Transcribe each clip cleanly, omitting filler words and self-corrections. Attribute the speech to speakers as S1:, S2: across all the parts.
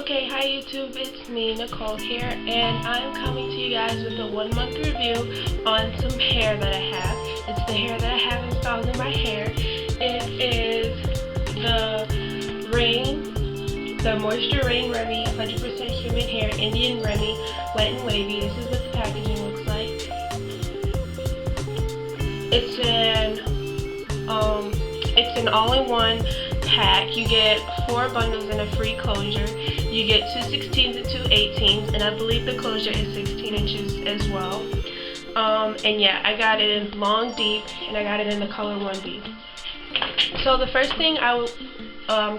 S1: Okay, hi YouTube, it's me, Nicole here, and I'm coming to you guys with a 1 month review on some hair that I have. It's the hair that I have installed in my hair. It is the Moisture Rain Remy 100% human hair Indian Remy wet and wavy. This is what the packaging looks like. It's an all-in-one pack. You get 4 bundles and a free closure. You get 2 16s and 2 18s, and I believe the closure is 16 inches as well. And yeah, I got it in long deep, and I got it in the color 1B. So the first thing I'm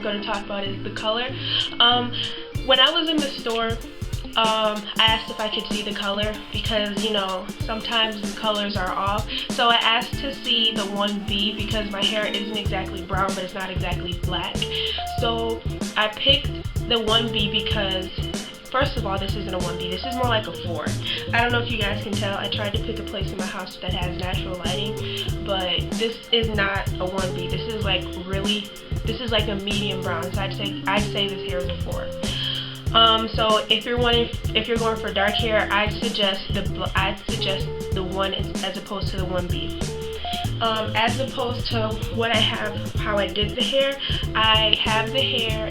S1: going to talk about is the color. When I was in the store, I asked if I could see the color because, you know, sometimes the colors are off. So I asked to see the 1B because my hair isn't exactly brown, but it's not exactly black. So I picked the 1B because, first of all, this isn't a 1B. This is more like a 4. I don't know if you guys can tell. I tried to pick a place in my house that has natural lighting, but this is not a 1B. This is like a medium brown. So I'd say this hair is a 4. So if you're going for dark hair, I'd suggest the 1 as opposed to the 1B. As opposed to what I have, how I did the hair, I have the hair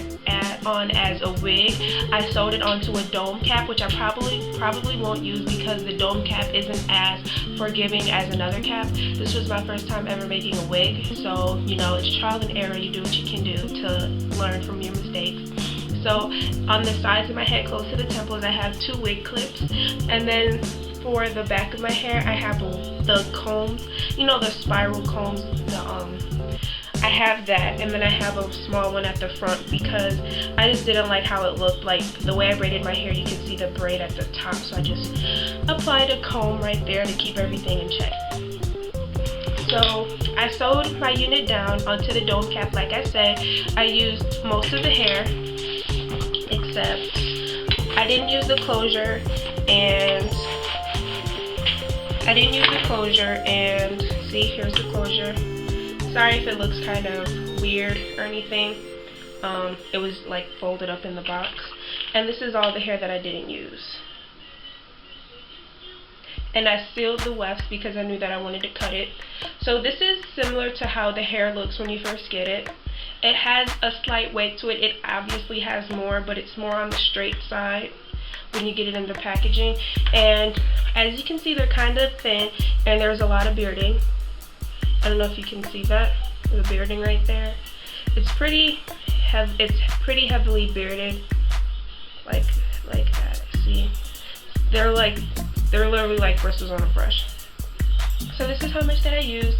S1: on as a wig. I sewed it onto a dome cap, which I probably won't use because the dome cap isn't as forgiving as another cap. This was my first time ever making a wig, so you know, it's trial and error. You do what you can do to learn from your mistakes. So on the sides of my head, close to the temples, I have 2 wig clips, and then for the back of my hair, I have the combs, you know, the spiral combs. I have that, and then I have a small one at the front because I just didn't like how it looked. Like the way I braided my hair, you can see the braid at the top, so I just applied a comb right there to keep everything in check. So I sewed my unit down onto the dome cap. Like I said, I used most of the hair, except I didn't use the closure, and see, here's the closure. Sorry if it looks kind of weird or anything. It was like folded up in the box, and this is all the hair that I didn't use. And I sealed the wefts because I knew that I wanted to cut it. So this is similar to how the hair looks when you first get it. It has a slight weight to it. It obviously has more, but it's more on the straight side when you get it in the packaging. And as you can see, they're kind of thin, and there's a lot of bearding. I don't know if you can see that, the bearding right there. It's pretty heavily bearded, like that. See, they're literally like bristles on a brush. So this is how much that I used.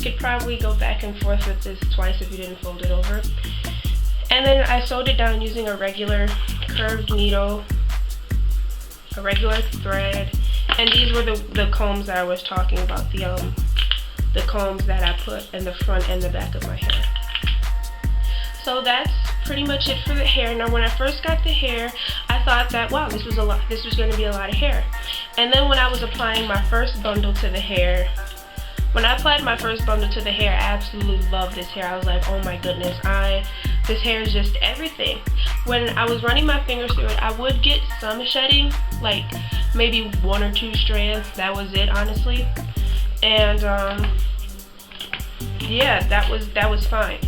S1: Could probably go back and forth with this twice if you didn't fold it over. And then I sewed it down using a regular curved needle, a regular thread, and these were the combs that I was talking about, the combs that I put in the front and the back of my hair. So that's pretty much it for the hair. Now when I first got the hair, I thought that, wow, this was going to be a lot of hair. And then when I was applying my first bundle to the hair, I absolutely loved this hair. I was like, oh my goodness, this hair is just everything. When I was running my fingers through it, I would get some shedding, like maybe 1 or 2 strands. That was it, honestly. And yeah, that was fine.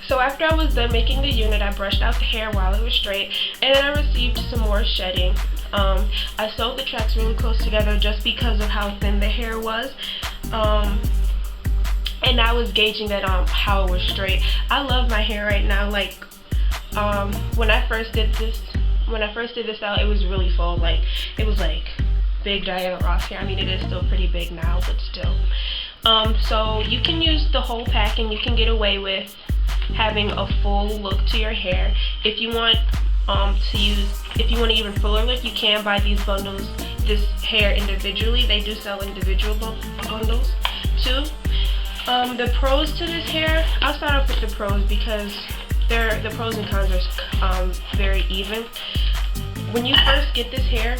S1: So after I was done making the unit, I brushed out the hair while it was straight, and then I received some more shedding. I sewed the tracks really close together just because of how thin the hair was. And I was gauging that how it was straight. I love my hair right now. Like when I first did this out, it was really full. Like it was like big Diana Ross hair. I mean, it is still pretty big now, but still. So you can use the whole pack, and you can get away with having a full look to your hair. If you want an even fuller look, you can buy these bundles, this hair individually. They do sell individual bundles too. The pros to this hair, I'll start off with the pros because the pros and cons are very even. When you first get this hair,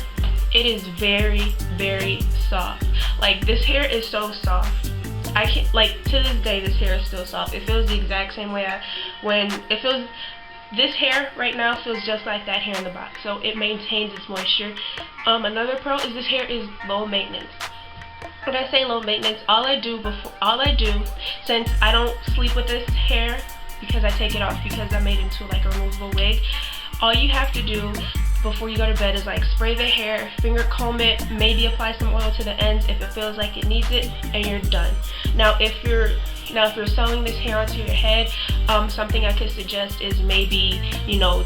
S1: it is very, very soft. Like this hair is so soft. I can't, like, to this day this hair is still soft. It feels the exact same way This hair right now feels just like that hair in the box, so it maintains its moisture. Another pro is this hair is low maintenance. When I say low maintenance, all I do since I don't sleep with this hair because I take it off because I made it into like a removable wig, all you have to do before you go to bed is like spray the hair, finger comb it, maybe apply some oil to the ends if it feels like it needs it, and you're done. Now if you're sewing this hair onto your head, something I could suggest is maybe,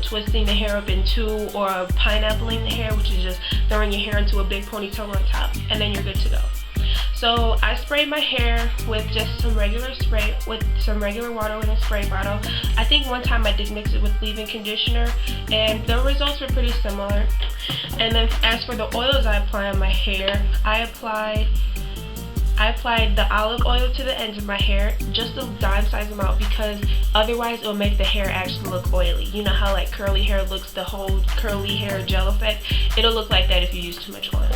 S1: twisting the hair up in two, or pineappling the hair, which is just throwing your hair into a big ponytail on top, and then you're good to go. So I sprayed my hair with just some regular water in a spray bottle. I think one time I did mix it with leave-in conditioner, and the results were pretty similar. And then as for the oils I apply on my hair, I applied the olive oil to the ends of my hair, just a dime size amount, because otherwise it will make the hair actually look oily. You know how like curly hair looks, the whole curly hair gel effect? It'll look like that if you use too much oil.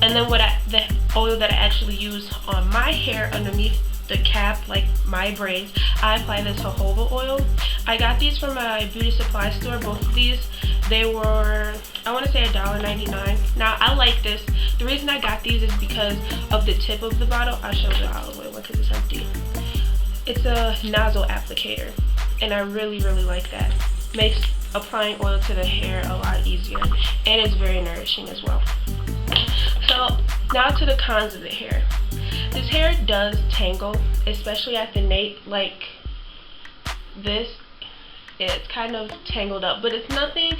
S1: And then the oil that I actually use on my hair underneath the cap, like my braids, I apply this jojoba oil. I got these from a beauty supply store, both of these. They were, I want to say $1.99. Now I like this. The reason I got these is because of the tip of the bottle. I'll show you the olive oil because it's empty. It's a nozzle applicator, and I really like that. Makes applying oil to the hair a lot easier, and it's very nourishing as well. So now to the cons of the hair. This hair does tangle, especially at the nape, like this. It's kind of tangled up, but it's nothing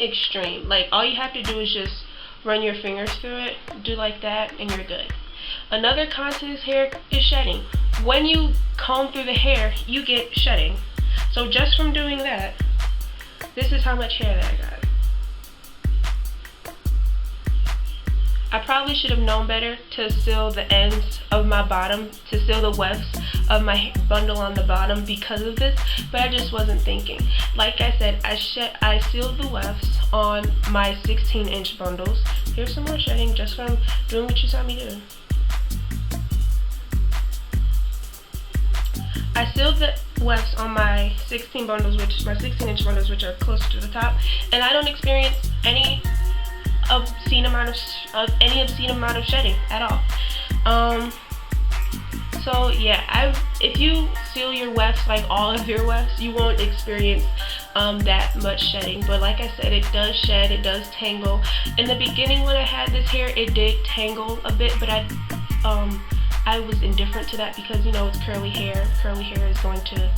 S1: extreme. Like all you have to do is just run your fingers through it, do like that, and you're good. Another con to this hair is shedding. When you comb through the hair, you get shedding. So just from doing that, this is how much hair that I got. I probably should have known better to seal the ends of my bottom, to seal the wefts of my bundle on the bottom because of this, but I just wasn't thinking. Like I said, I sealed the wefts on my 16-inch bundles. Here's some more shedding just from doing what you saw me do. I sealed the wefts on my 16 bundles, which my 16-inch bundles, which are closer to the top, and I don't experience any obscene amount of shedding at all. So yeah, if you seal your wefts, like all of your wefts, you won't experience that much shedding. But like I said, it does shed, it does tangle. In the beginning when I had this hair, it did tangle a bit, but I was indifferent to that because it's curly hair. Curly hair is going to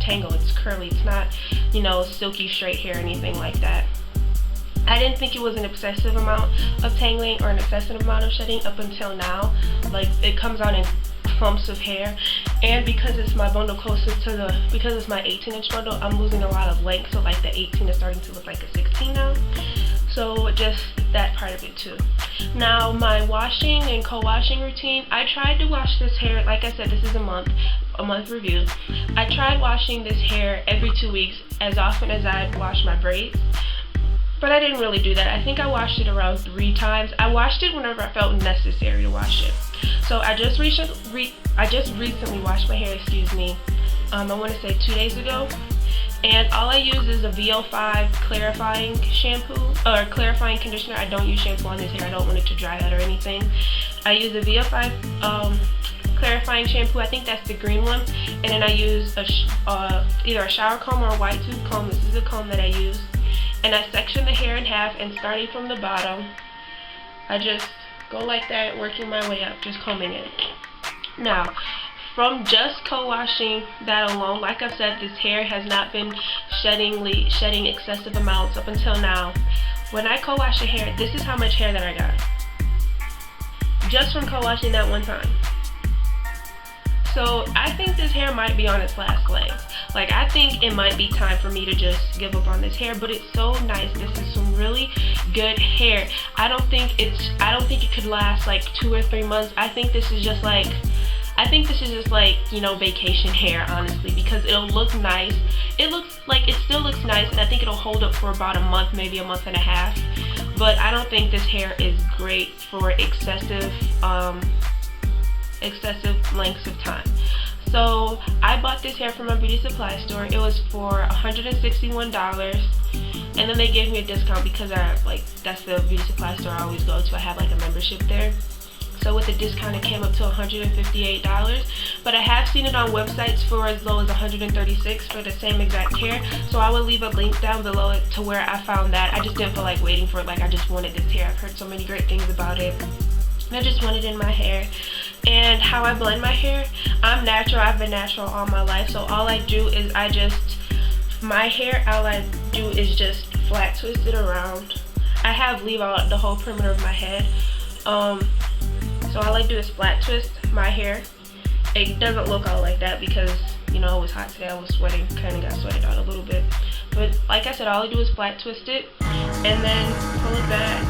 S1: tangle. It's curly. It's not silky straight hair or anything like that. I didn't think it was an excessive amount of tangling or an excessive amount of shedding up until now. Like it comes out in clumps of hair, and because it's my bundle because it's my 18-inch bundle, I'm losing a lot of length, so like the 18 is starting to look like a 16 now. So just that part of it too. Now my washing and co-washing routine, I tried to wash this hair, like I said, this is a month review. I tried washing this hair every 2 weeks as often as I'd wash my braids. But I didn't really do that. I think I washed it around 3 times. I washed it whenever I felt necessary to wash it. So I just recently washed my hair, I want to say 2 days ago. And all I use is a VO5 clarifying shampoo, or clarifying conditioner. I don't use shampoo on this hair. I don't want it to dry out or anything. I use a VO5 clarifying shampoo. I think that's the green one. And then I use either a shower comb or a white tooth comb. This is the comb that I use. And I section the hair in half, and starting from the bottom, I just go like that, working my way up, just combing it. Now, from just co-washing that alone, like I said, this hair has not been shedding excessive amounts up until now. When I co-wash the hair, this is how much hair that I got. Just from co-washing that one time. So I think this hair might be on its last legs. Like I think it might be time for me to just give up on this hair, but it's so nice. This is some really good hair. I don't think it could last like 2 or 3 months. I think this is just like vacation hair, honestly, because it'll look nice. It still looks nice, and I think it'll hold up for about a month, maybe a month and a half. But I don't think this hair is great for excessive lengths of time. So I bought this hair from a beauty supply store. It was for $161, and then they gave me a discount because that's the beauty supply store I always go to. I have like a membership there. So with the discount it came up to $158, but I have seen it on websites for as low as $136 for the same exact hair. So I will leave a link down below to where I found that. I just didn't feel like waiting for it. Like, I just wanted this hair. I've heard so many great things about it, and I just wanted it in my hair. And how I blend my hair, I'm natural. I've been natural all my life. So all I do is my hair, all I do is just flat twist it around. I leave out the whole perimeter of my head. So all I do is flat twist my hair. It doesn't look all like that because, you know, it was hot today. I was sweating, kind of got sweated out a little bit. But like I said, all I do is flat twist it and then pull it back,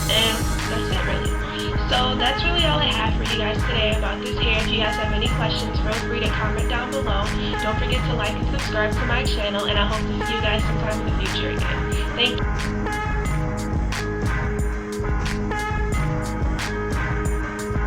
S1: and that's it really. So that's really all I have for you guys today about this hair. If you guys have any questions, feel free to comment down below. Don't forget to like and subscribe to my channel, and I hope to see you guys sometime in the future again. Thank you.